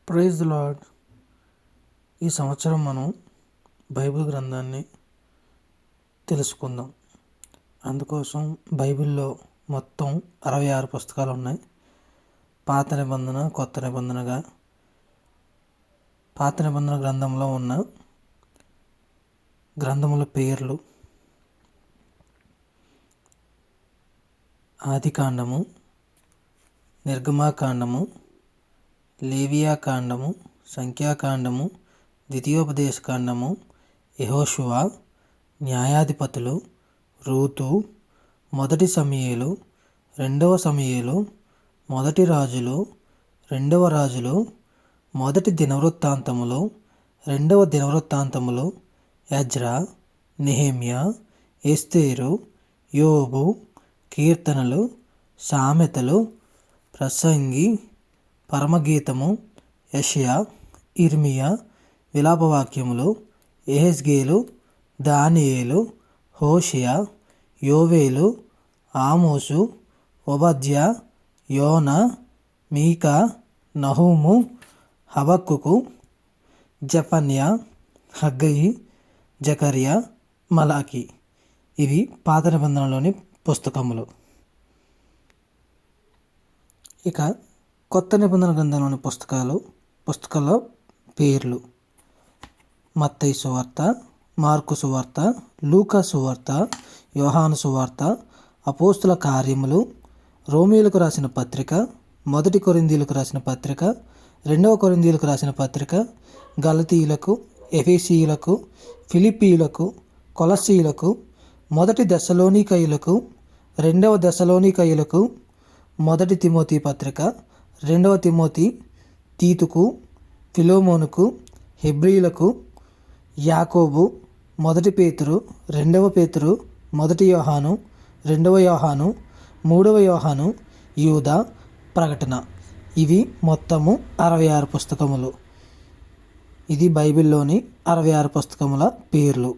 Praise the lord. ఈ సంవత్సరం మనం బైబిల్ గ్రంథాన్ని తెలుసుకుందాం. అందుకోసం బైబిల్లో మొత్తం 66 పుస్తకాలు ఉన్నాయి. పాత నిబంధన, కొత్త నిబంధనగా. పాత నిబంధన గ్రంథంలో ఉన్న గ్రంథముల పేర్లు: ఆదికాండము, నిర్గమాకాండము, లేవియాకాండము, సంఖ్యాకాండము, ద్వితీయోపదేశకాండము, యెహోషువ, న్యాయాధిపతులు, రూతు, మొదటి సమూయేలు, రెండవ సమూయేలు, మొదటి రాజులు, రెండవ రాజులు, మొదటి దినవృత్తాంతములు, రెండవ దినవృత్తాంతములు, ఎజ్రా, నెహెమ్యా, ఎస్తేరు, యోబు, కీర్తనలు, సామెతలు, ప్రసంగి, పరమగీతము, యెషయా, ఇర్మియా, విలాపవాక్యములు, యెహెజ్కేలు, దానియేలు, హోషేయ, యోవేలు, ఆమోసు, ఓబద్యా, యోనా, మీకా, నహూము, హబక్కూకు, జెఫన్యా, హగ్గయి, జకర్యా, మలాకి. ఇవి పాత నిబంధనలోని పుస్తకములు. ఇక కొత్త నిబంధన గ్రంథంలోని పుస్తకాల పేర్లు: మత్తయి సువార్త, మార్కు సువార్త, లూకా సువార్త, యోహాను సువార్త, అపోస్తుల కార్యములు, రోమీయులకు రాసిన పత్రిక, మొదటి కొరింథీయులకు రాసిన పత్రిక, రెండవ కొరింథీయులకు రాసిన పత్రిక, గలతీయులకు, ఎఫెసీయులకు, ఫిలిప్పీయులకు, కొలస్సీయులకు, మొదటి దెస్సలోనికయులకు, రెండవ దెస్సలోనికయులకు, మొదటి తిమోతి పత్రిక, రెండవ తిమోతి, తీతుకు, ఫిలోమోనుకు, హెబ్రీయులకు, యాకోబు, మొదటి పేతురు, రెండవ పేతురు, మొదటి యోహాను, రెండవ యోహాను, మూడవ యోహాను, యూదా, ప్రకటన. ఇవి మొత్తము 66 పుస్తకములు. ఇది బైబిల్లోని 66 పుస్తకముల పేర్లు.